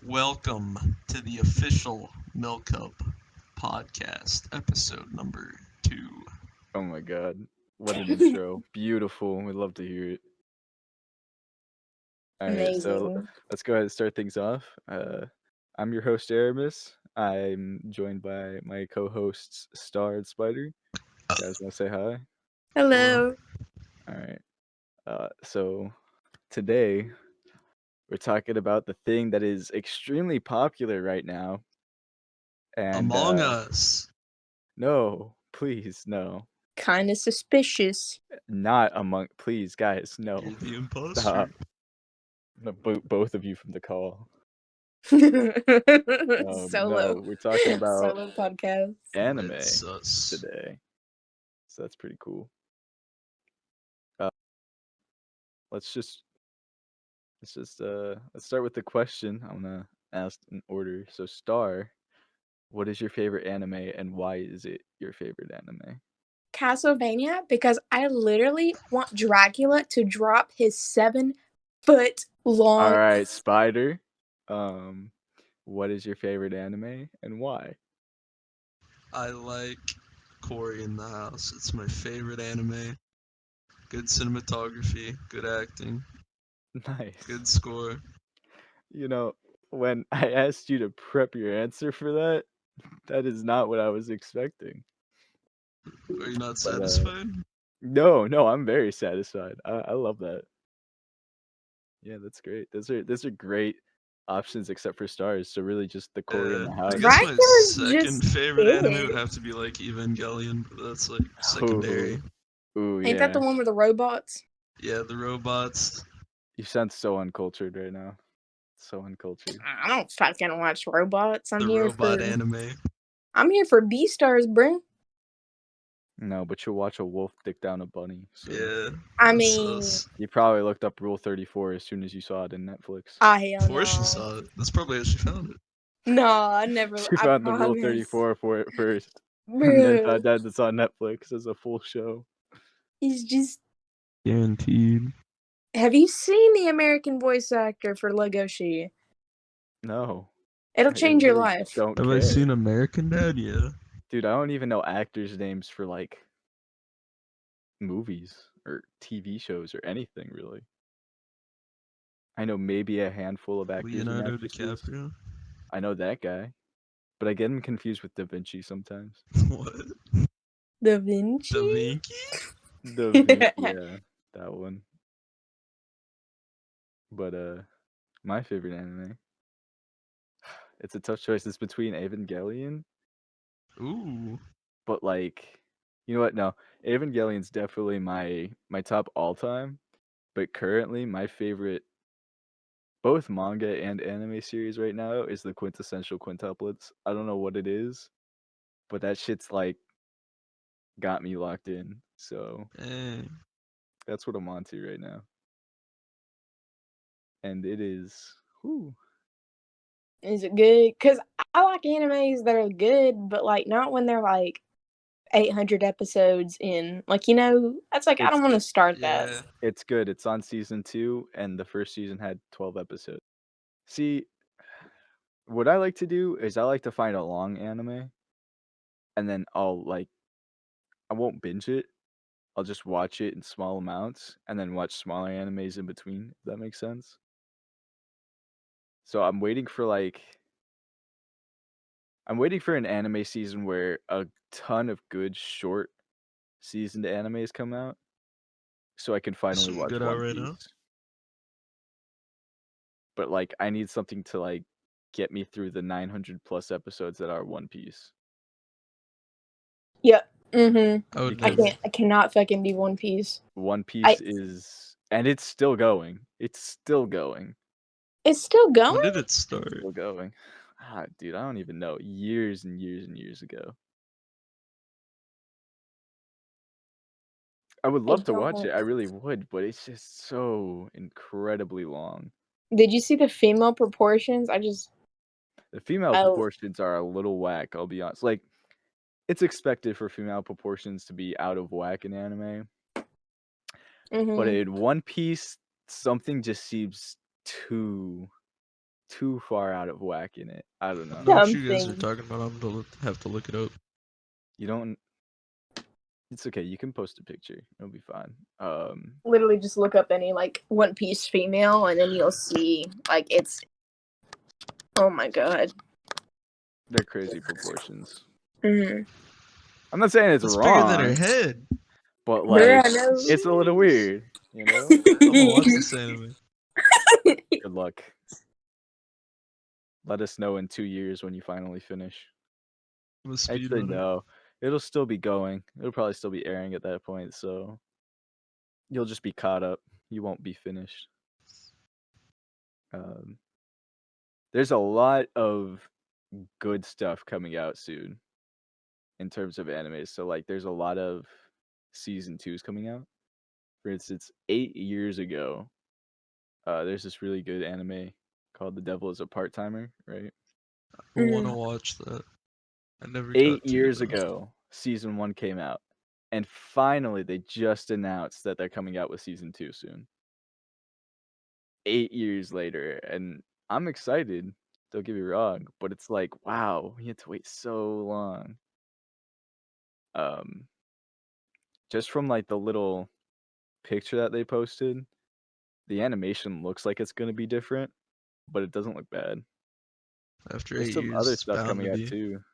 Welcome to the official Milk Cup podcast, episode number 2. Oh my god. What an intro. Beautiful. We'd love to hear it. All right, so Amazing. let's go ahead and start things off. I'm your host, Eramis. I'm joined by my co-hosts, Starr and Spider. You guys want to say hi? Hello. Hello. All right. So today we're talking about the thing that is extremely popular right now. And Among Us. no, please, no. Kind of suspicious. Not among, please, guys, no. You're the imposter. Stop. I'm gonna boot both of you from the call. No, we're talking about Solo podcast. anime Red sus. today, so that's pretty cool. Let's start with the question. I'm gonna ask in order. So, Star, what is your favorite anime, and why is it your favorite anime? Castlevania, because I literally want Dracula to drop his 7-foot long. All right, Spider. What is your favorite anime, and why? I like Cory in the House. It's my favorite anime. Good cinematography, good acting, Nice. good score. You know, when I asked you to prep your answer for that, that is not what I was expecting. Are you not But, satisfied? No, I'm very satisfied. I love that. Yeah, that's great. Those are great options, except for Stars. So really, just the Cory in the I house. guess my Dracula's second just favorite good. anime would have to be like Evangelion, but that's like secondary. Ooh, Ain't yeah. that the one with the robots? Yeah, the robots. You sound so uncultured right now. So uncultured. I don't fucking watch robots. The robot anime. I'm here for B-stars, bro. No, but you'll watch a wolf dick down a bunny. So Yeah. I that's mean, sus. you probably looked up Rule 34 as soon as you saw it in Netflix. hell Before no. she saw it. That's probably how she found it. No, I never. She I found the Rule promise. 34 for it first, and then Bruh, found out it's on Netflix as a full show. he's just. Guaranteed. Have you seen the American voice actor for Legoshi? No, It'll I change your really life. don't Have care. I seen American Dad? Yeah. Dude, I don't even know actors' names for like movies or TV shows or anything really. I know maybe a handful of actors and Leonardo actresses. DiCaprio. I know that guy, but I get him confused with Da Vinci sometimes. What? Da Vinci? Da Vinci? Yeah, that one. But my favorite anime. It's a tough choice. It's between Evangelion, Ooh. but like, you know what? No, Evangelion's definitely my top all time. But currently, my favorite, both manga and anime series right now, is the quintessential quintuplets. I don't know what it is, but that shit's like got me locked in. So Hey. that's what I'm on to right now. And it is, whew, Is it good? Because I like animes that are good, but like not when they're like 800 episodes in. Like, that's like, I It's don't want to good. start Yeah. that. It's good. It's on season 2, and the first season had 12 episodes. See, what I like to do is I like to find a long anime, and then I won't binge it. I'll just watch it in small amounts, and then watch smaller animes in between. If that makes sense. So I'm waiting for an anime season where a ton of good short seasoned animes come out, so I can finally Some watch good out One right Piece. now. But like, I need something to like get me through the 900 plus episodes that are One Piece. Yep. Mm-hmm. I would Because I cannot fucking do One Piece. One Piece is, and it's still going. It's still going. It's still When going? did it It's start? still going. Dude, I don't even know. Years and years and years ago. I would love to watch it. I really would, but it's just so incredibly long. Did you see the female proportions? The female Oh. proportions are a little whack, I'll be honest. Like, it's expected for female proportions to be out of whack in anime. Mhm. But in One Piece, something just seems too too far out of whack in it. I don't I know. know what you guys are Something. talking about. I'm gonna have to look it up. You don't. It's okay. You can post a picture. It'll be fine. Literally just look up any like One Piece female and then you'll see like it's oh my god. They're crazy proportions. Mm-hmm. I'm not saying it's It's bigger than her wrong, head. but Yeah, like I know. it's a little weird, you know. I'm gonna watch this anime. Good luck. Let us know in 2 years when you finally finish. I'm a Actually, speedrunner. no. It'll still be going. It'll probably still be airing at that point, so you'll just be caught up. You won't be finished. There's a lot of good stuff coming out soon in terms of anime. So like there's a lot of season 2s coming out. For instance, 8 years ago, there's this really good anime called The Devil is a Part-Timer, right? I want to Mhm. watch that. I never 8 got to years though. ago, season 1 came out. And finally they just announced that they're coming out with season 2 soon. 8 years later, and I'm excited, don't get me wrong, but it's like, wow, we had to wait so long. Um, just from like the little picture that they posted, the animation looks like it's gonna be different, but it doesn't look bad. After There's 8 some years, other it's stuff bound to coming out be. too,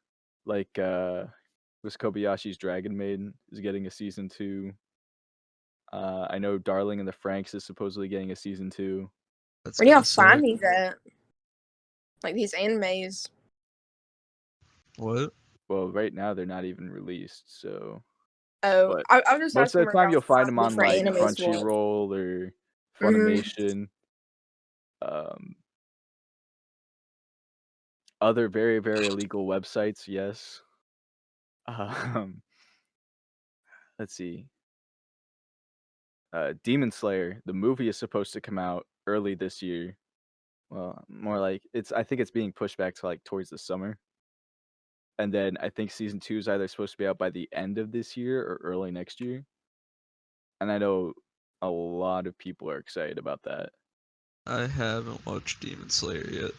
like this Kobayashi's Dragon Maiden is getting a season 2. I know Darling in the Franxx is supposedly getting a season 2. That's Where do y'all gonna suck. find these at? Like these animes. What? Well, right now they're not even released, so. Oh, But I was just most of asking the where time y'all you'll find them find on different like animes to watch. Crunchyroll or Mhm. Funimation. Other very, very illegal websites, yes. Um, let's see. Demon Slayer, the movie is supposed to come out early this year. Well, more like I think it's being pushed back to like towards the summer. And then I think season 2 is either supposed to be out by the end of this year or early next year. And I know a lot of people are excited about that. I haven't watched Demon Slayer yet.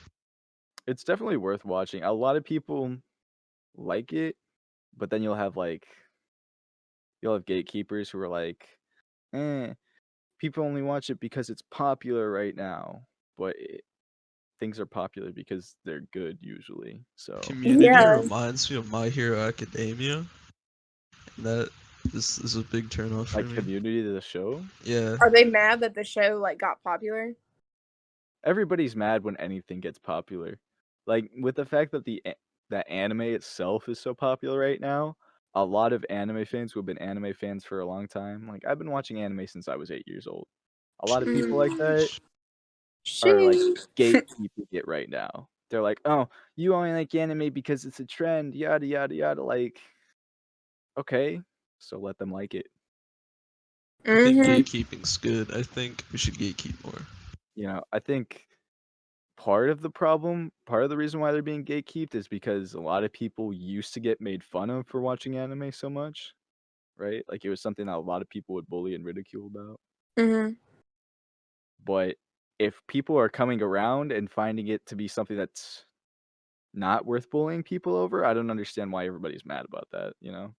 It's definitely worth watching. A lot of people like it, but then you'll have gatekeepers who are like, people only watch it because it's popular right now. But things are popular because they're good usually. So Community Yeah. reminds me of My Hero Academia. That this is a big turnoff for like me. Community to the show, Yeah. Are they mad that the show like got popular? everybody's mad when anything gets popular. Like with the fact that that anime itself is so popular right now, a lot of anime fans who have been anime fans for a long time, like I've been watching anime since I was 8 years old. A lot of people like that are like Sheesh. gatekeeping it right now. They're like, "Oh, you only like anime because it's a trend, yada yada yada." Like, okay, so let them like it. I think Mhm. gatekeeping's good. I think we should gatekeep more. You know, I think part of the reason why they're being gatekeeped is because a lot of people used to get made fun of for watching anime so much, right? Like it was something that a lot of people would bully and ridicule about. Mhm. But if people are coming around and finding it to be something that's not worth bullying people over, I don't understand why everybody's mad about that, you know?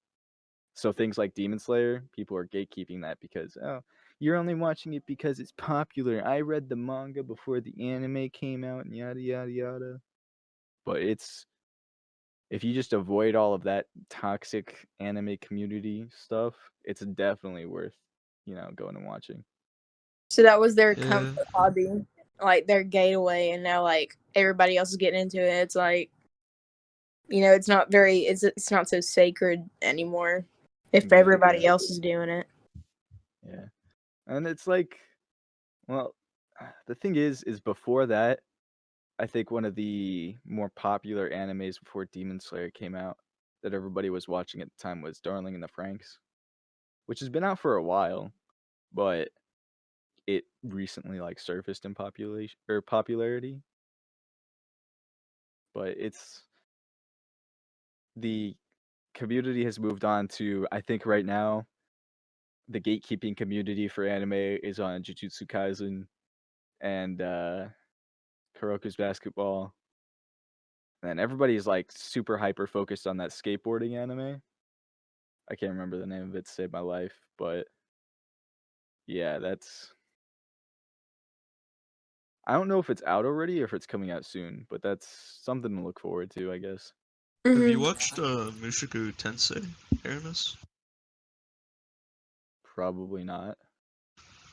So things like Demon Slayer, people are gatekeeping that because, oh, you're only watching it because it's popular. I read the manga before the anime came out and yada yada yada. But if you just avoid all of that toxic anime community stuff, it's definitely worth, going and watching. So that was their Yeah. comfort hobby, like their gateway, and now like everybody else is getting into it. It's like, it's not very, it's not so sacred anymore if everybody Exactly. else is doing it. Yeah. And it's like, well, the thing is before that, I think one of the more popular animes before Demon Slayer came out that everybody was watching at the time was Darling in the Franxx, which has been out for a while, but it recently like surfaced in popularity. But the community has moved on to, I think right now the gatekeeping community for anime is on Jujutsu Kaisen and Kuroko's basketball. And then everybody's like super hyper focused on that skateboarding anime. I can't remember the name of it to save my life, but yeah, that's. I don't know if it's out already or if it's coming out soon, but that's something to look forward to, I guess. Have you Mhm. watched Mushoku Tensei, Eramis? Probably not.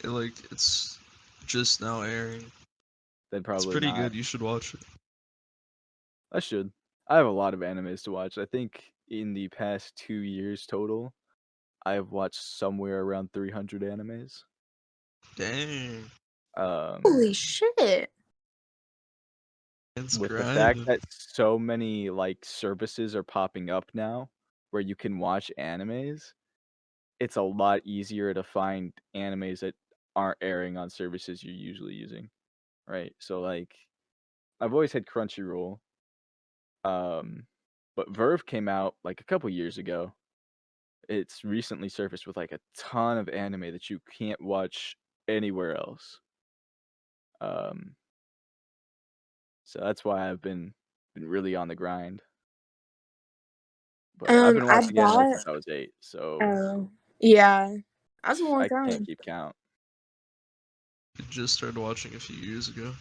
It's just now airing. Then It's probably pretty not. good. You should watch it. I should. I have a lot of animes to watch. I think in the past 2 years total, I have watched somewhere around 300 animes. Dang. Holy shit! It's With the fact grinding. that so many like services are popping up now where you can watch animes, it's a lot easier to find animes that aren't airing on services you're usually using, right? So like I've always had Crunchyroll, but Verve came out like a couple years ago. It's recently surfaced with like a ton of anime that you can't watch anywhere else. Um, so that's why I've been really on the grind. But I've been I watching anime bought. since I was 8, so Oh, yeah. That's a long I can't time. keep count. I just started watching a few years ago.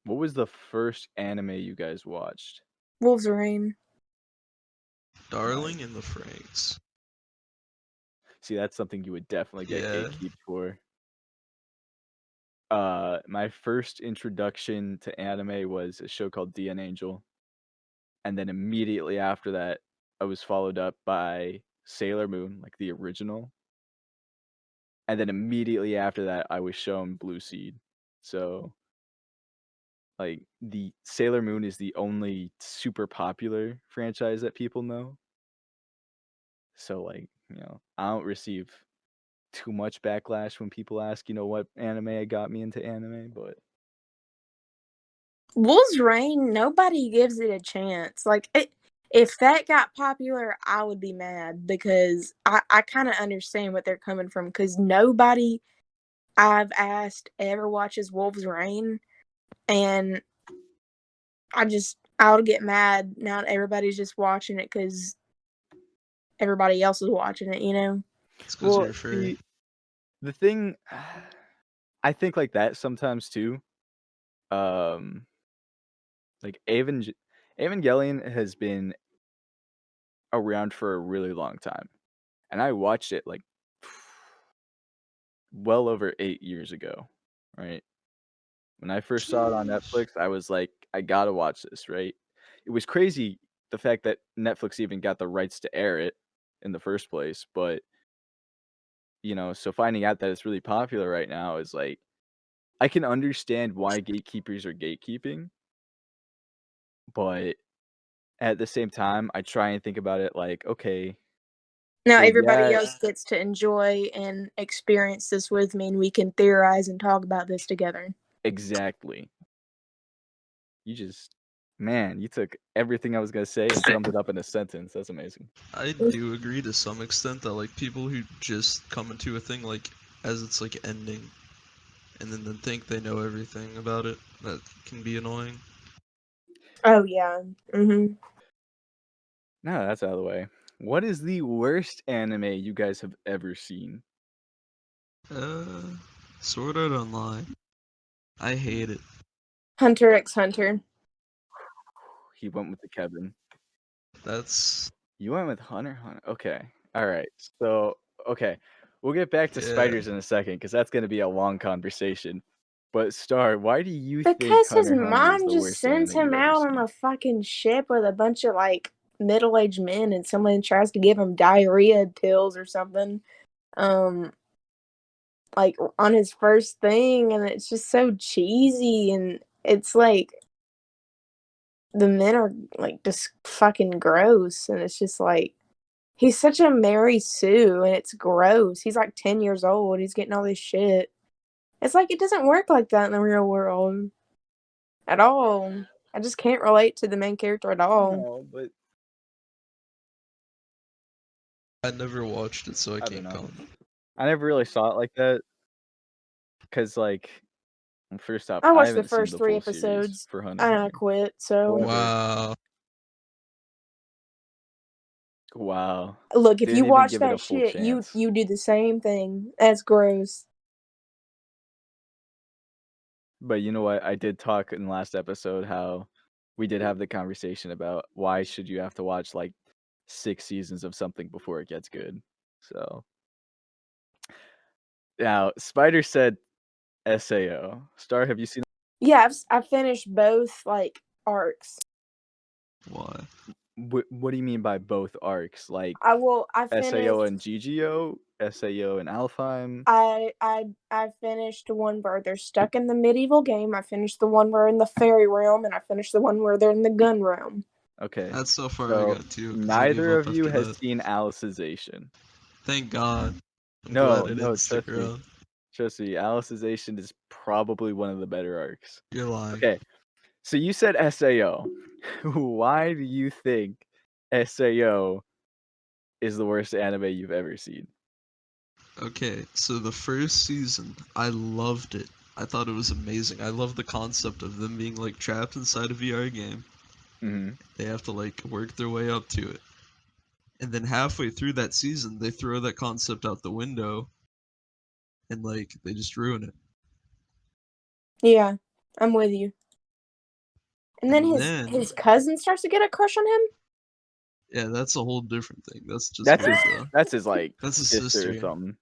What was the first anime you guys watched? Wolverine. Darling Nice. in the Franxx. See, that's something you would definitely get Yeah. gatekeeped for. My first introduction to anime was a show called D an Angel. And then immediately after that, I was followed up by Sailor Moon, like the original. And then immediately after that, I was shown Blue Seed. So, like, the Sailor Moon is the only super popular franchise that people know. So, like, I don't receive too much backlash when people ask, what anime got me into anime, but Wolverine, nobody gives it a chance. If that got popular, I would be mad because I kind of understand what they're coming from because nobody I've asked ever watches Wolverine, and I'll get mad now that everybody's just watching it because everybody else is watching it, you know? It's because well, you're a furry. see, the thing I think like that sometimes too. Um, like Evangelion has been around for a really long time, and I watched it like well over 8 years ago, right? When I first saw it on Jeez. Netflix, I was like, I gotta watch this, right? It was crazy the fact that Netflix even got the rights to air it in the first place, but so finding out that it's really popular right now is like, I can understand why gatekeepers are gatekeeping, but at the same time, I try and think about it like, okay, Now well, everybody yeah, else gets to enjoy and experience this with me, and we can theorize and talk about this together. exactly. Man, you took everything I was gonna say and summed it up in a sentence. That's amazing. I do agree to some extent that like people who just come into a thing like as it's like ending and then think they know everything about it, that can be annoying. Oh yeah. Mm-hmm. No, that's out of the way. What is the worst anime you guys have ever seen? Sword Art Online. I hate it. Hunter x Hunter. He went with the Kevin. That's You went with Hunter x Hunter. Okay. All right. So, okay. We'll get back to yeah. spiders in a second because that's going to be a long conversation. But Starr, why do you think Because his Hunter x Hunter is mom the just worst sends anime him you've ever out on seen? a fucking ship with a bunch of middle-aged men, and someone tries to give him diarrhea pills or something. Um, like on his first thing, and it's just so cheesy, and it's like the men are like just fucking gross, and it's just like he's such a Mary Sue, and it's gross. He's like 10 years old. He's getting all this shit. It's like it doesn't work like that in the real world at all. I just can't relate to the main character at all. No, but I never watched it, so I I don't can't know. comment. I never really saw it like that because, like, First off, I I watched the haven't seen first the 3 full series episodes for Hunter and I Hunter. quit. So However, Wow. wow. look, if Didn't you even watch give it a that full shit, chance. you do the same thing. That's gross. But you know what? I did talk in the last episode how we did have the conversation about why should you have to watch like 6 seasons of something before it gets good. So now Spider said SAO. Starr, have you seen? Yeah, I've finished both like arcs. Why? What do you mean by both arcs? Like I SAO finished. and GGO, SAO and Alfheim? I finished the one where they're stuck in the medieval game. I finished the one where in the fairy realm, and I finished the one where they're in the gun realm. Okay. That's so far I So got too. 'Cause I gave neither up of you after has that. seen Alicization. Thank God. I'm No, glad I no, didn't stick trust me. around. Trust me, Alicization is probably one of the better arcs. You're lying. Okay, so you said SAO. Why do you think SAO is the worst anime you've ever seen? Okay, so the first season, I loved it. I thought it was amazing. I love the concept of them being like trapped inside a VR game. Mm-hmm. They have to like work their way up to it. And then halfway through that season, they throw that concept out the window and like they just ruin it. Yeah, I'm with you. And then And his cousin starts to get a crush on him. yeah, that's a whole different thing. That's just That's weird his though. that's his like That's his sister or sister. something.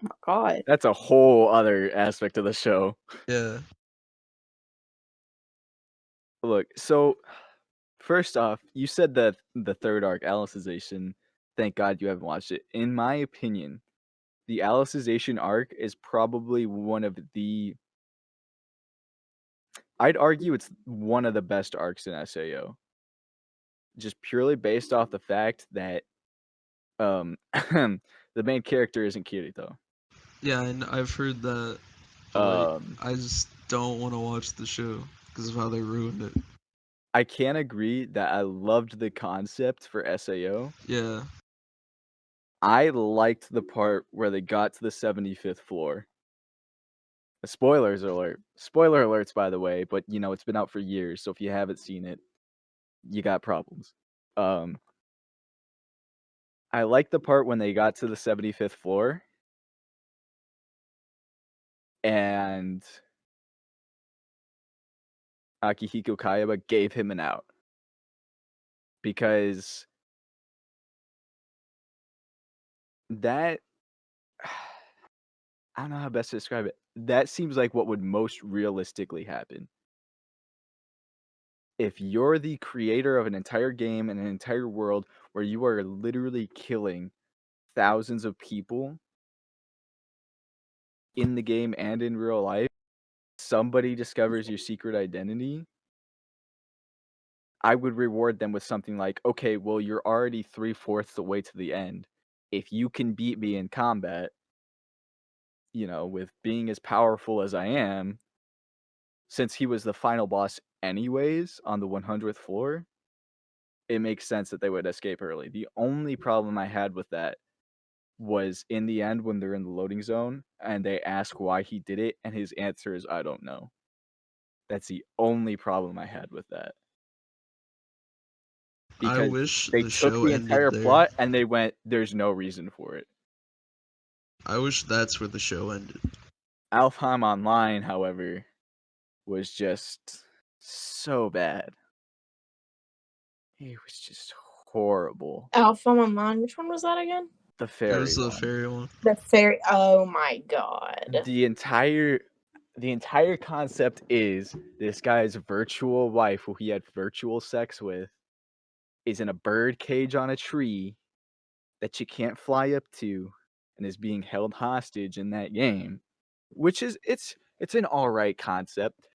Oh my god. That's a whole other aspect of the show. Yeah. Look, so first off, you said that the third arc, Alicization, thank God you haven't watched it. In my opinion, the Alicization arc is probably one of the I'd argue it's one of the best arcs in SAO. Just purely based off the fact that the main character isn't Kirito. Yeah, and I've heard that. But like, Um I just don't want to watch the show because of how they ruined it. I can agree that I loved the concept for SAO. Yeah. I liked the part where they got to the 75th floor. Spoilers alert. Spoiler alerts, by the way, but you know, it's been out for years, so if you haven't seen it, you got problems. I like the part when they got to the 75th floor and Akihiko Kayaba gave him an out. Because that I don't know how best to describe it. That seems like what would most realistically happen. If you're the creator of an entire game and an entire world where you are literally killing thousands of people in the game and in real life, somebody discovers your secret identity, I would reward them with something like, okay, well, you're already 3/4 the way to the end. If you can beat me in combat, you know, with being as powerful as I am, since he was the final boss anyways on the 100th floor, it makes sense that they would escape early. The only problem I had with that was in the end when they're in the loading zone and they ask why he did it, and his answer is, I don't know. That's the only problem I had with that. I Because wish they the took show the ended entire there. plot and they went, there's no reason for it. I wish that's where the show ended. Alfheim Online, however, was just so bad. It was just horrible. Alpha Online. Which one was that again? The It fairy was the one. fairy one. The fairy. Oh my god. The entire concept is this guy's virtual wife, who he had virtual sex with, is in a bird cage on a tree that you can't fly up to, and is being held hostage in that game. Which is it's an alright concept,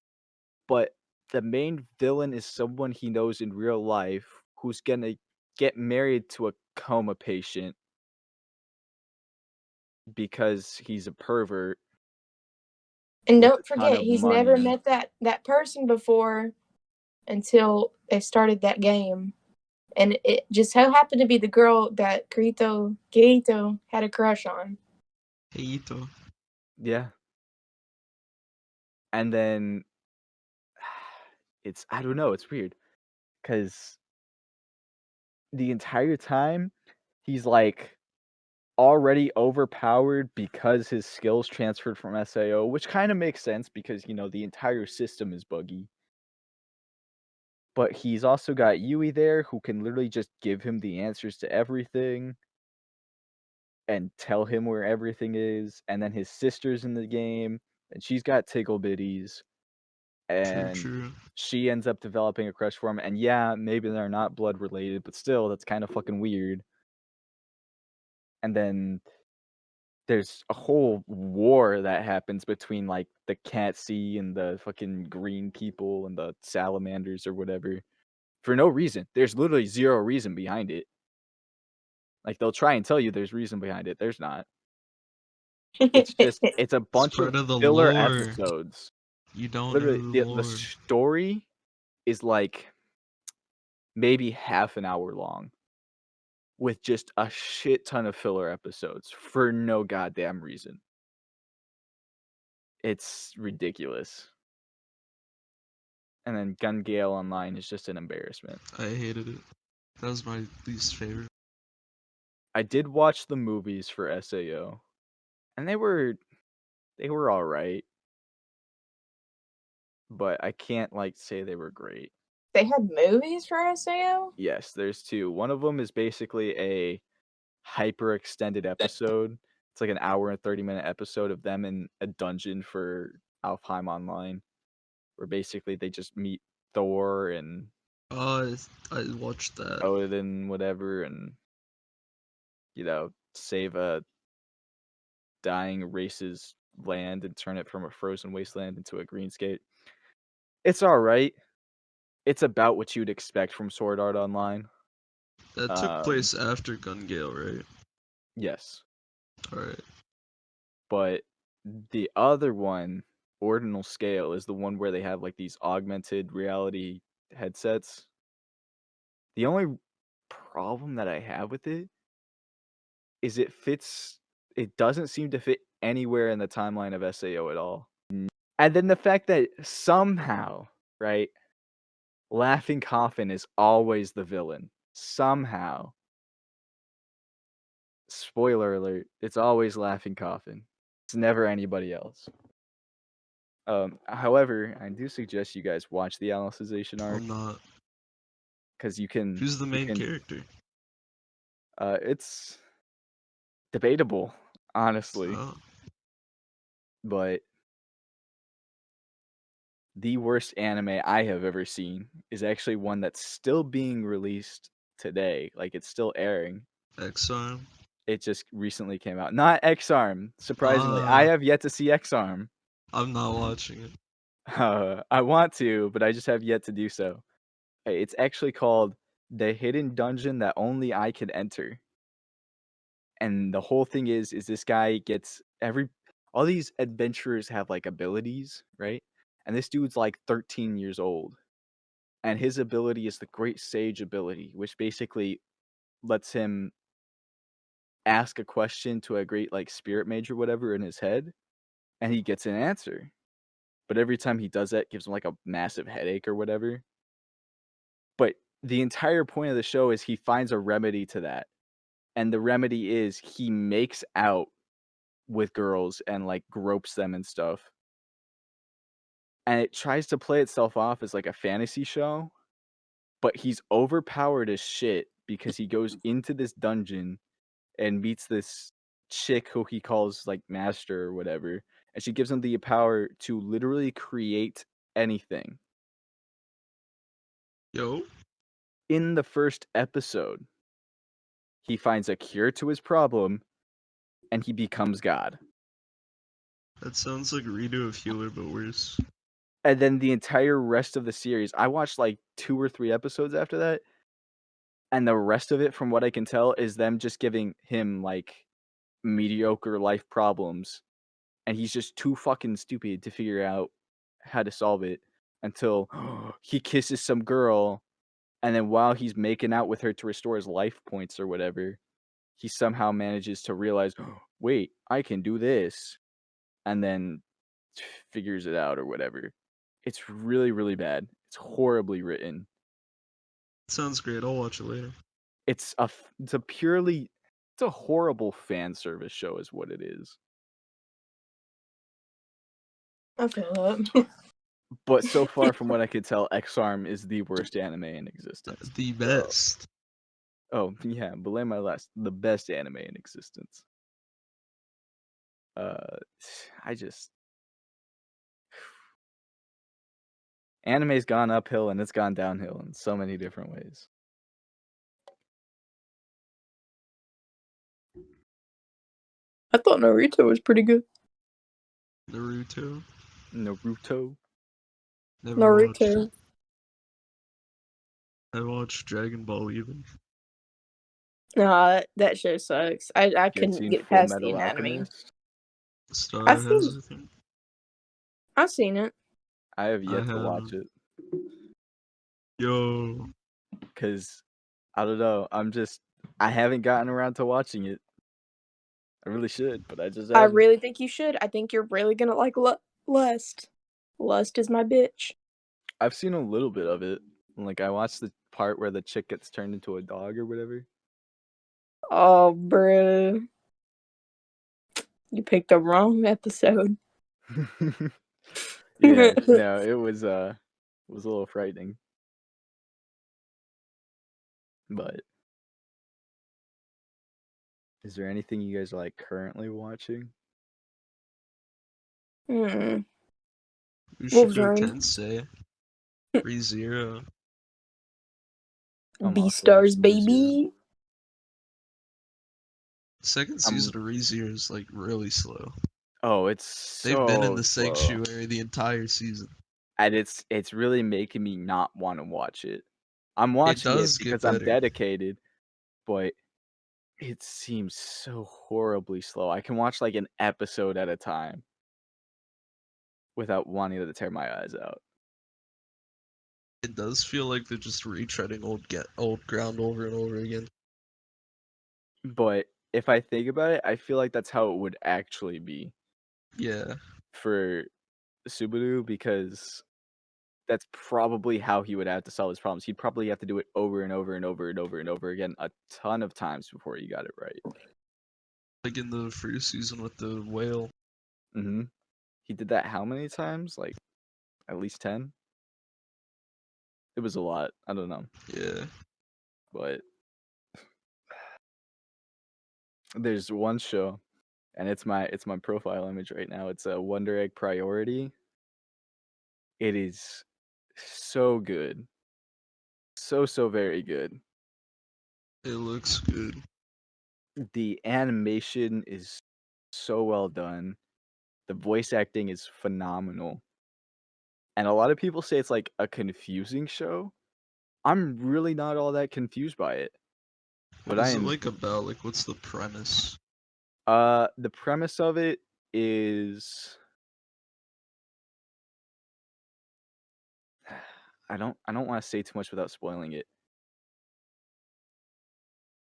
but the main villain is someone he knows in real life who's gonna get married to a coma patient because he's a pervert. And With don't a ton forget, of he's never money. met that person before until they started that game. And it just so happened to be the girl that Kirito had a crush on. Heito. Yeah. And then I don't know, it's weird because the entire time he's like already overpowered because his skills transferred from SAO, which kind of makes sense because the entire system is buggy. But he's also got Yui there who can literally just give him the answers to everything and tell him where everything is. And then his sister's in the game and she's got tickle bitties. And True. she ends up developing a crush for him. And yeah, maybe they're not blood related, but still, that's kind of fucking weird. And then there's a whole war that happens between like the Cat Sea and the fucking green people and the salamanders or whatever for no reason. There's literally zero reason behind it. Like they'll try and tell you there's reason behind it. There's not. It's just it's a bunch Part of of the filler lore. episodes. You don't Literally, know the lore. story is like maybe half an hour long with just a shit ton of filler episodes for no goddamn reason. It's ridiculous. And then Gun Gale Online is just an embarrassment. I hated it. That was my least favorite. I did watch the movies for SAO, and they were all right, but I can't like say they were great. They had movies for SAO? Yes, there's two. One of them is basically a hyper extended episode. It's like an hour and 30-minute episode of them in a dungeon for Alfheim Online, where basically they just meet Thor and I watched that. Odin, whatever, and save a dying race's land and turn it from a frozen wasteland into a greenscape. It's all right. It's about what you'd expect from Sword Art Online. That took place after Gun Gale, right? Yes. Alright. But the other one, Ordinal Scale, is the one where they have like these augmented reality headsets. The only problem that I have with it is it doesn't seem to fit anywhere in the timeline of SAO at all. And then the fact that somehow, right, Laughing Coffin is always the villain. Somehow. Spoiler alert, it's always Laughing Coffin. It's never anybody else. However, I do suggest you guys watch the Alicization arc. I'm not. Because you can... Who's the main character? It's debatable, honestly. Oh. But the worst anime I have ever seen is actually one that's still being released today. Like, it's still airing. X-Arm? It just recently came out. Not X-Arm, surprisingly. I have yet to see X-Arm. I'm not watching it. I want to, but I just have yet to do so. It's actually called The Hidden Dungeon That Only I Can Enter. And the whole thing is this guy gets all these adventurers have like abilities, right? And this dude's like 13 years old. And his ability is the Great Sage ability, which basically lets him ask a question to a great like spirit mage or whatever in his head, and he gets an answer. But every time he does that, it gives him like a massive headache or whatever. But the entire point of the show is he finds a remedy to that. And the remedy is he makes out with girls and like gropes them and stuff. And it tries to play itself off as like a fantasy show, but he's overpowered as shit because he goes into this dungeon and meets this chick who he calls like master or whatever, and she gives him the power to literally create anything. Yo. In the first episode, he finds a cure to his problem, and he becomes God. That sounds like a redo of Healer, but worse. And then the entire rest of the series, I watched like 2 or 3 episodes after that, and the rest of it, from what I can tell, is them just giving him like mediocre life problems, and he's just too fucking stupid to figure out how to solve it until he kisses some girl, and then while he's making out with her to restore his life points or whatever, he somehow manages to realize, wait, I can do this. And then figures it out or whatever. It's really, really bad. It's horribly written. Sounds great. I'll watch it later. It's a horrible fan service show is what it is. I feel that. But so far from what I could tell, X-Arm is the worst anime in existence. The best. Oh, yeah, belay my last. The best anime in existence. Anime's gone uphill and it's gone downhill in so many different ways. I thought Naruto was pretty good. Naruto. Never Naruto. Watched it. I watched Dragon Ball even. Nah, that show sucks. I You have couldn't seen get Full past the Metal anatomy. Alchemist? Starr I've has, seen- I think. I've seen it. I have yet I to watch haven't. it. Yo. Because, I don't know, I haven't gotten around to watching it. I really should, but I just haven't. I really think you should. I think you're really gonna like Lust. Lust is my bitch. I've seen a little bit of it. Like, I watched the part where the chick gets turned into a dog or whatever. Oh, bro. You picked the wrong episode. Yeah, no, it was a little frightening. But is there anything you guys are like currently watching? Hmm. Ushiko Wolverine. Tensei. ReZero. I'm B also Stars, watching ReZero. baby. Second season of ReZero is like really slow. Oh, it's so They've been in the slow. sanctuary the entire season. And it's really making me not want to watch it. I'm watching it because I'm dedicated, but it seems so horribly slow. I can watch like an episode at a time without wanting to tear my eyes out. It does feel like they're just retreading old ground over and over again. But if I think about it, I feel like that's how it would actually be. Yeah. For Subaru, because that's probably how he would have to solve his problems. He'd probably have to do it over and over and over and over and over again a ton of times before he got it right. Like in the first season with the whale. Mm-hmm. He did that how many times? Like, at least 10? It was a lot. I don't know. Yeah. But there's one show, and it's my profile image right now. It's a Wonder Egg Priority. It is so good. So very good. It looks good. The animation is so well done. The voice acting is phenomenal. And a lot of people say it's like a confusing show. I'm really not all that confused by it. What is it like about? Like, what's the premise? The premise of it is I don't want to say too much without spoiling it.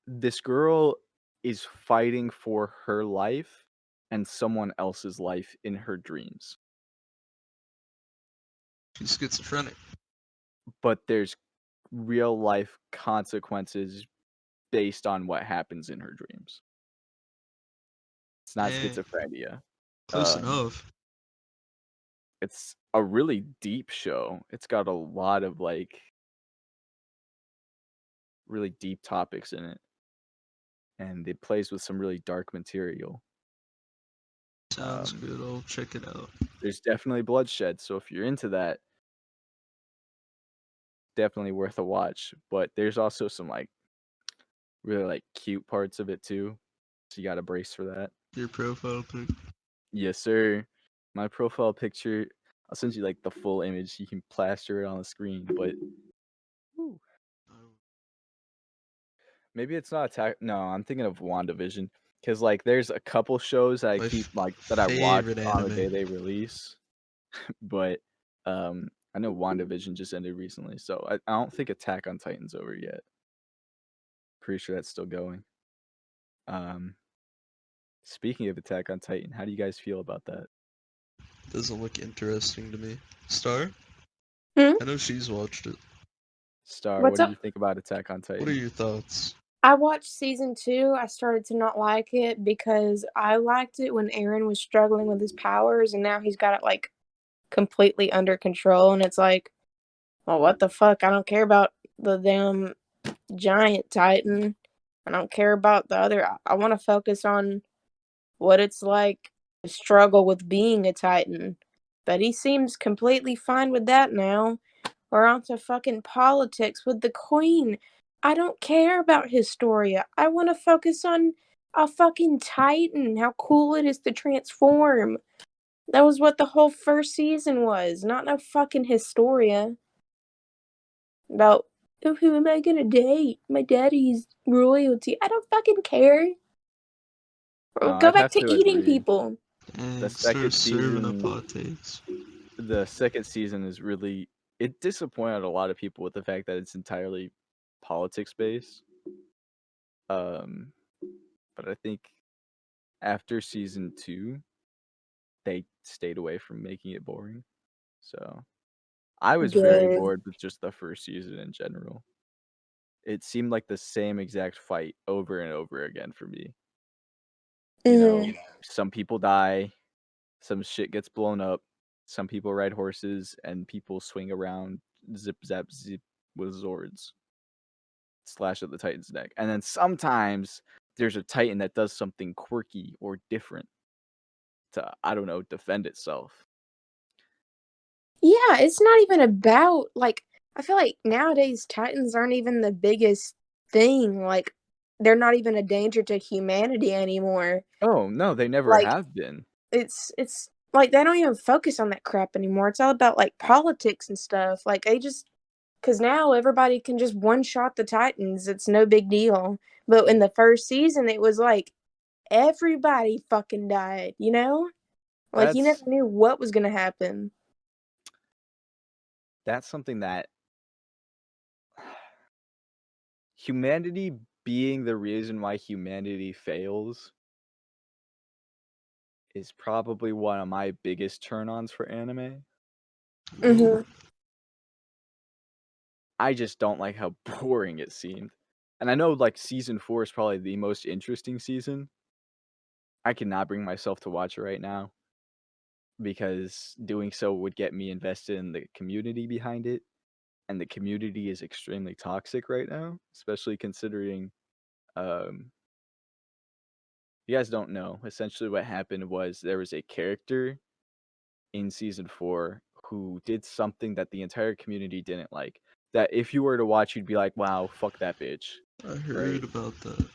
This girl is fighting for her life and someone else's life in her dreams. She's schizophrenic. But there's real life consequences based on what happens in her dreams. It's not schizophrenia. Close enough. It's a really deep show. It's got a lot of like really deep topics in it. And it plays with some really dark material. Sounds good. I'll check it out. There's definitely bloodshed, so if you're into that, definitely worth a watch. But there's also some like really like cute parts of it too. So you gotta brace for that. Your profile pic. Yes, sir. My profile picture, I'll send you like the full image. You can plaster it on the screen, but maybe it's not Attack. No, I'm thinking of WandaVision. Because like there's a couple shows that I keep like that I watch on the day they release. But I know WandaVision just ended recently, so I don't think Attack on Titan's over yet. Pretty sure that's still going. Speaking of Attack on Titan, how do you guys feel about that? doesn't look interesting to me. Starr? Hmm? I know she's watched it. Starr, What's what do up? you think about Attack on What are Titan? your thoughts? I watched season 2. I started to not like it because I liked it when Eren was struggling with his powers, and now he's got it like completely under control. And it's like, well, what the fuck? I don't care about the damn giant Titan. I don't care about the other. I want to focus on what it's like to struggle with being a Titan. But he seems completely fine with that now. We're on to fucking politics with the Queen. I don't care about Historia. I want to focus on a fucking Titan. How cool it is to transform. That was what the whole first season was, not no fucking Historia. About, oh, who am I gonna date? My daddy's royalty. I don't fucking care. No, Go I'd back have to to eating agree. people. The Dang, start second serving up season, hot takes. the second season is really it disappointed a lot of people with the fact that it's entirely politics based. Um, but I think after season 2, they stayed away from making it boring. So I was very Good. bored with just the first season in general. It seemed like the same exact fight over and over again for me. You know, some people die, some shit gets blown up, some people ride horses, and people swing around zip zap zip with Zords. Slash at the Titan's neck. And then sometimes there's a Titan that does something quirky or different to, I don't know, defend itself. Yeah, it's not even about like I feel like nowadays Titans aren't even the biggest thing. Like they're not even a danger to humanity anymore. Oh, no, they never Like have been. it's like they don't even focus on that crap anymore. It's all about like politics and stuff. Like they just cuz now everybody can just one shot the Titans. It's no big deal. But in the first season it was like everybody fucking died, you know? Like you never That's knew what was going to happen. that's something that humanity being the reason why humanity fails is probably one of my biggest turn-ons for anime. Mhm. I just don't like how boring it seemed. And I know like season 4 is probably the most interesting season. I cannot bring myself to watch it right now because doing so would get me invested in the community behind it. And the community is extremely toxic right now, especially considering you guys don't know. Essentially what happened was there was a character in season 4 who did something that the entire community didn't like. That if you were to watch, you'd be like, wow, fuck that bitch. I heard Right? about that.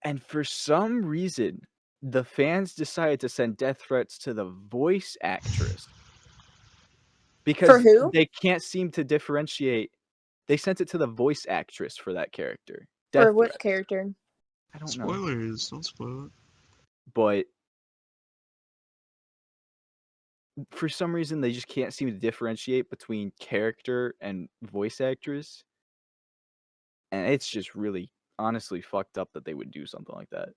And for some reason, the fans decided to send death threats to the voice actress For because who? they can't seem to differentiate. They sent it to the voice actress for that character. For Death what threats. character? I don't know. Spoilers, don't spoil it. But for some reason, they just can't seem to differentiate between character and voice actress. And it's just really, honestly fucked up that they would do something like that.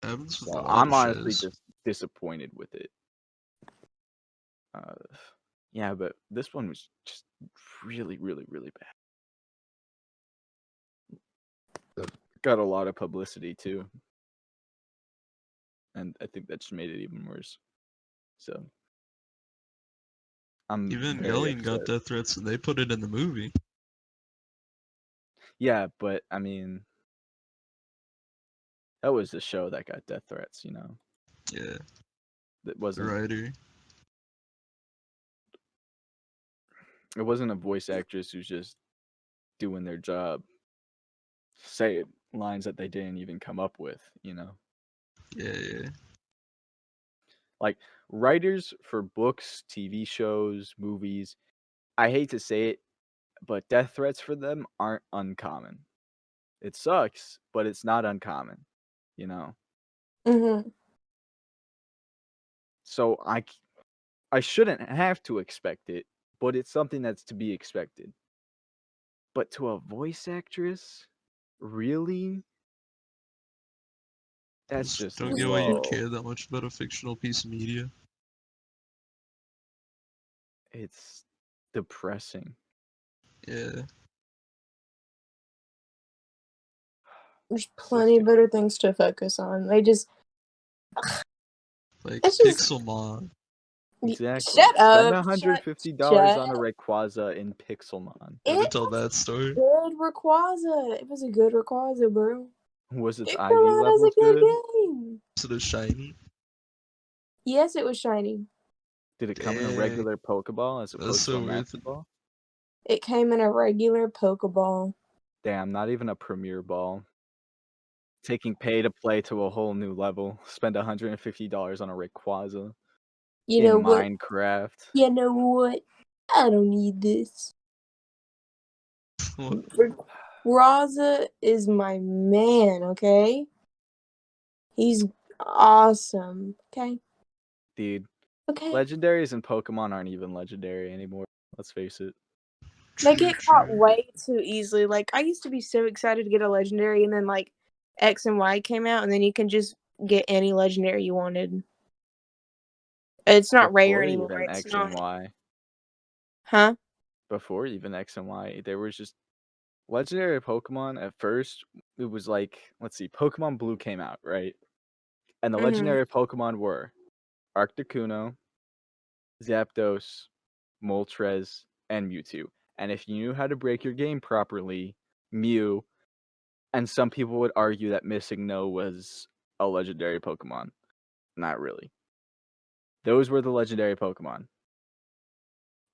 Happens with a So lot I'm of honestly shows. just disappointed with it. Yeah, but this one was just really, really, really bad. Got a lot of publicity too, and I think that just made it even worse. So I'm Even very Evangelion got upset. death threats and they put it in the movie. Yeah, but I mean, that was the show that got death threats. Yeah, That the wasn't. writer. It wasn't a voice actress who's just doing their job, say lines that they didn't even come up with. Yeah. Like writers for books, TV shows, movies. I hate to say it, but death threats for them aren't uncommon. It sucks, but it's not uncommon, you know. Mhm. So I shouldn't have to expect it, but it's something that's to be expected. But to a voice actress, really? That's just Don't get why you low. care that much about a fictional piece of media. It's depressing. Yeah. There's Such plenty a- better things to focus on. They just, Like it's just, Pixelmon. Exactly. shut Spend up. $150 Shut. on a Rayquaza in Pixelmon. You want to It tell was that story? good Rayquaza. It was a good Rayquaza, bro. Was its IV Pixelmon is levels a good good? game. Is it a shiny? Yes, it was shiny. Did it come in a Dang. regular Pokeball as That's opposed to so a weird. Master Ball? It came in a regular Pokeball. Damn, not even a Premier Ball. Taking pay to play to a whole new level. Spend $150 on a Rayquaza You in know what? Minecraft. You know what? I don't need this. What? Raza is my man, okay? He's awesome. Okay? Dude, Okay. legendaries and Pokemon aren't even legendary anymore. Let's face it. They True, get caught true. way too easily. Like, I used to be so excited to get a legendary, and then, like, X and Y came out, and then you can just get any legendary you wanted. It's not rare Before anymore. even It's X and not. Y. Huh? Before even X and Y, there was just legendary Pokemon. At first, it was like, let's see, Pokemon Blue came out, right? And the Mm-hmm. legendary Pokemon were Articuno, Zapdos, Moltres, and Mewtwo. And if you knew how to break your game properly, Mew, and some people would argue that Missing No was a legendary Pokemon. Not really. Those were the legendary Pokemon.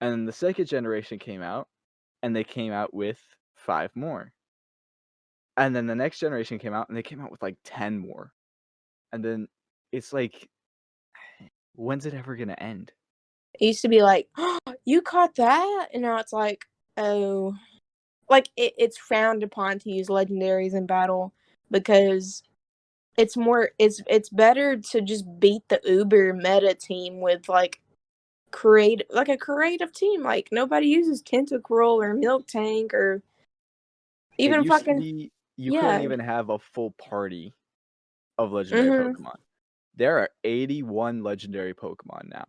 And then the second generation came out, and they came out with 5 more. And then the next generation came out, and they came out with like 10 more. And then it's like, when's it ever going to end? It used to be like, oh, you caught that? And now it's like, oh. Like, it's frowned upon to use legendaries in battle because it's better to just beat the Uber meta team with, like, a creative team. Like, nobody uses Tentacruel or Milk Tank or It even used to fucking, be you couldn't yeah. even have a full party of legendary Mm-hmm. Pokemon. There are 81 legendary Pokemon now,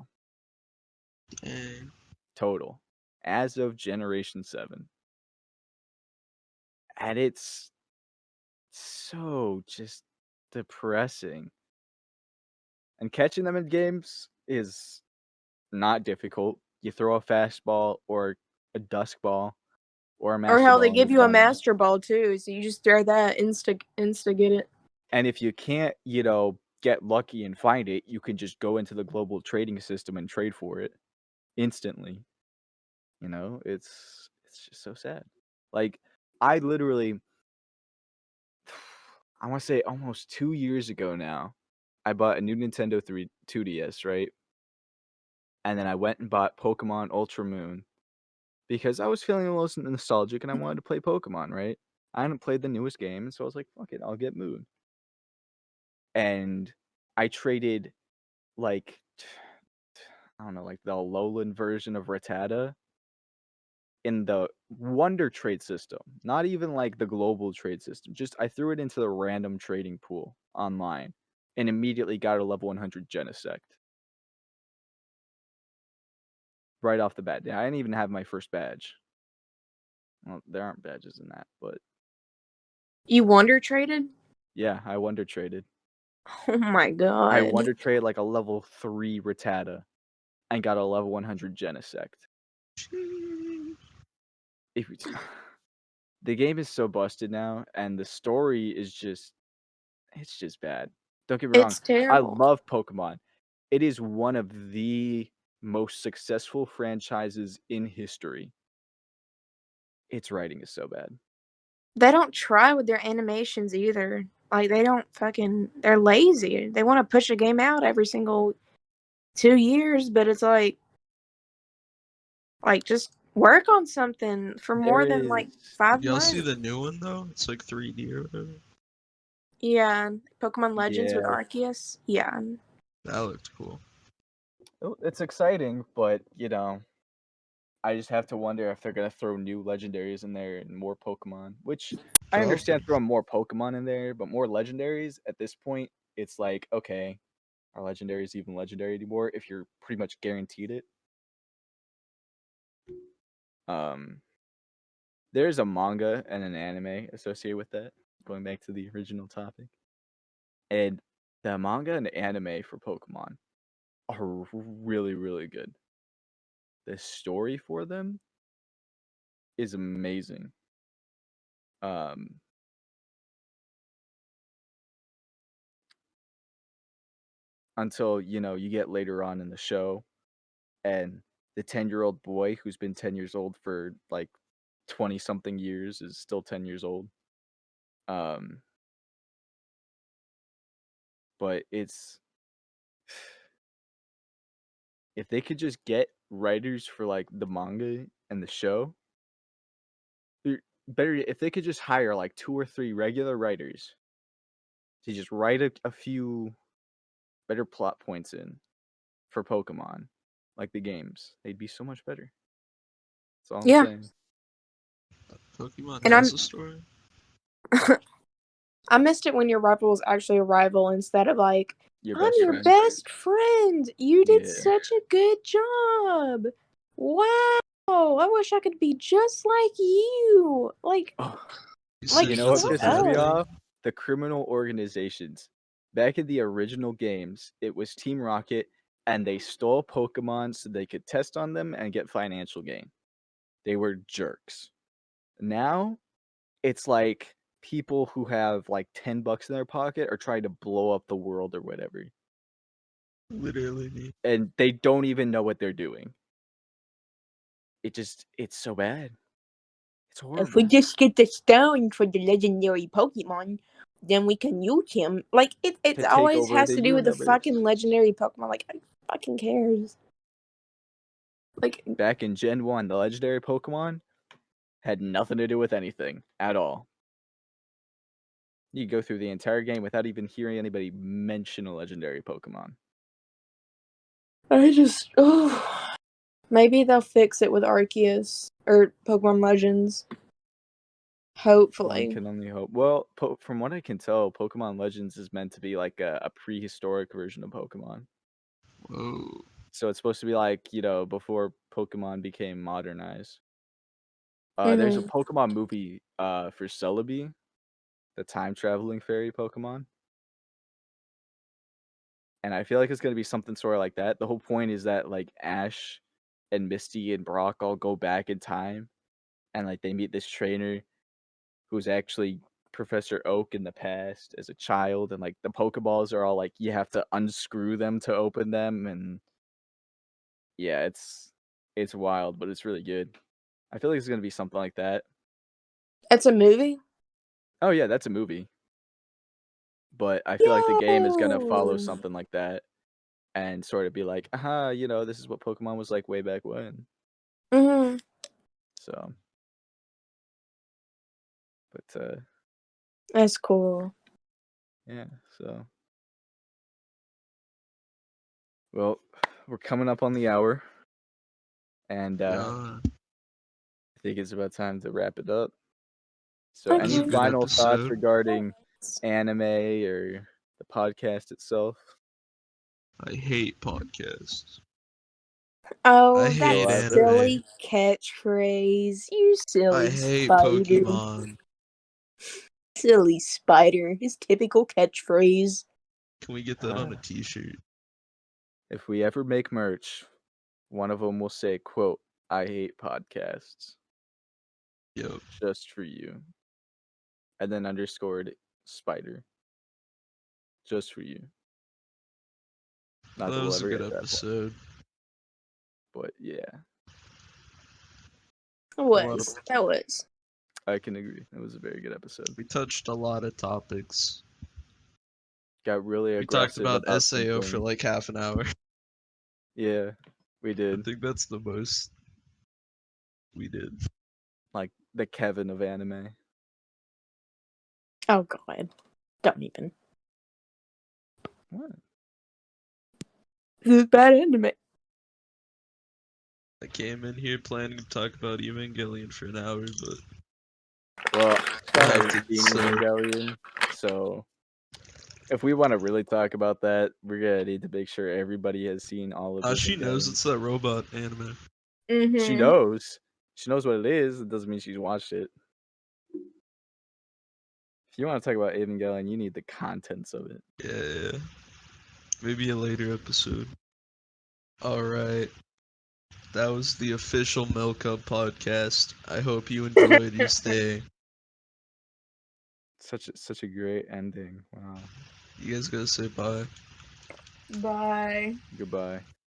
Dang. total, as of Generation 7. And it's so just depressing. And catching them in games is not difficult. You throw a fastball or a dusk ball or a Or master hell, they ball and give you've you a done it. Master Ball too, so you just throw that insta get it. And if you can't, get lucky and find it, you can just go into the global trading system and trade for it instantly. It's just so sad. Like, I literally, I want to say almost 2 years ago now, I bought a new Nintendo 2DS, right? And then I went and bought Pokemon Ultra Moon because I was feeling a little nostalgic and I wanted to play Pokemon, right? I hadn't played the newest game, so I was like, fuck it, I'll get Moon. And I traded, like, I don't know, like the Alolan version of Rattata in the Wonder Trade system, not even like the global trade system. Just I threw it into the random trading pool online and immediately got a level 100 Genesect. Right off the bat. Yeah, I didn't even have my first badge. Well, there aren't badges in that, but You Wonder Traded? yeah, I Wonder Traded. Oh my god. I Wonder Traded like a level 3 Rattata and got a level 100 Genesect. If the game is so busted now, and the story is it's just bad. Don't get me wrong. It's I terrible. love Pokemon. It is one of the most successful franchises in history. Its writing is so bad. They don't try with their animations either. Like, they're lazy. They want to push a game out every single 2 years, but it's like just work on something for more There than like is 5 Y'all see months. the new one though? It's like 3D or whatever. Yeah, Pokemon Legends with Yeah. Arceus. Yeah. That looked cool. It's exciting, but I just have to wonder if they're gonna throw new legendaries in there and more Pokemon. Which I understand Probably. throwing more Pokemon in there, but more legendaries at this point it's like, okay, are legendaries even legendary anymore if you're pretty much guaranteed it? There's a manga and an anime associated with that, going back to the original topic. And the manga and anime for Pokemon are really, really good. The story for them is amazing. Until, you get later on in the show, and the 10-year-old boy who's been 10 years old for like 20 something years is still 10 years old. But it's, if they could just get writers for like the manga and the show, better if they could just hire like 2 or 3 regular writers to just write a few better plot points in for Pokemon, like the games, they'd be so much better. That's all I'm Yeah. saying. Pokemon And has a story. I missed it when your rival was actually a rival instead of like, Your I'm best your friend. best friend. You did Yeah. such a good job. Wow. I wish I could be just like you. Like, Oh, like you know what shut pisses me up. off? The criminal organizations. Back in the original games, it was Team Rocket, and they stole Pokemon so they could test on them and get financial gain. They were jerks. Now, it's like people who have like $10 in their pocket are trying to blow up the world or whatever. Literally. And they don't even know what they're doing. It's so bad. It's horrible. If we just get the stone for the legendary Pokemon, then we can use him. Like, it take always over has the to do with the universe. fucking legendary Pokemon. Like, who fucking cares? Like, Back in Gen 1, the legendary Pokemon had nothing to do with anything at all. You could go through the entire game without even hearing anybody mention a legendary Pokemon. I just, oh. Maybe they'll fix it with Arceus or Pokemon Legends. Hopefully. One can only hope. Well, from what I can tell, Pokemon Legends is meant to be like a prehistoric version of Pokemon. Whoa. So it's supposed to be like, before Pokemon became modernized. There's a Pokemon movie for Celebi, the time-traveling fairy Pokemon. And I feel like it's going to be something sort of like that. The whole point is that, like, Ash and Misty and Brock all go back in time. And, like, they meet this trainer who's actually Professor Oak in the past as a child. And, like, the Pokeballs are all, like, you have to unscrew them to open them. And, yeah, it's wild, but it's really good. I feel like it's going to be something like that. It's a movie? Oh, yeah, that's a movie. But I feel like the game is going to follow something like that. And sort of be like, this is what Pokemon was like way back when. Mm-hmm. So, but That's cool. yeah. So, well, we're coming up on the hour, and I think it's about time to wrap it up. So, Okay. any That was a good final thoughts episode. regarding anime or the podcast itself? I hate podcasts. Oh, I hate that anime. silly catchphrase. You silly I hate spider. Pokemon. Silly spider. His typical catchphrase. Can we get that on a t-shirt? If we ever make merch, one of them will say, quote, I hate podcasts. Yep. Just for you. And then underscored spider. Just for you. Not That that we'll was a ever good get that point. episode. But yeah, That was. I can agree. It was a very good episode. We touched a lot of topics. Got really We talked aggressive about some SAO for things. like half an hour. Yeah, we I did. think that's the most we did. Like the Kevin of anime. Oh god. Don't even. What? This is bad anime. I came in here planning to talk about Evangelion for an hour, but Well, I I haven't did seen so. Evangelion, so if we want to really talk about that, we're gonna need to make sure everybody has seen all of She knows Evangelion. it's that robot anime. Mm-hmm. She knows. She knows what it is. It doesn't mean she's watched it. If you want to talk about Evangelion, you need the contents of it. Yeah. Maybe a later episode. Alright. That was the official Milk Up podcast. I hope you enjoyed your stay. Such a great ending. Wow. You guys gotta say bye. Bye. Goodbye.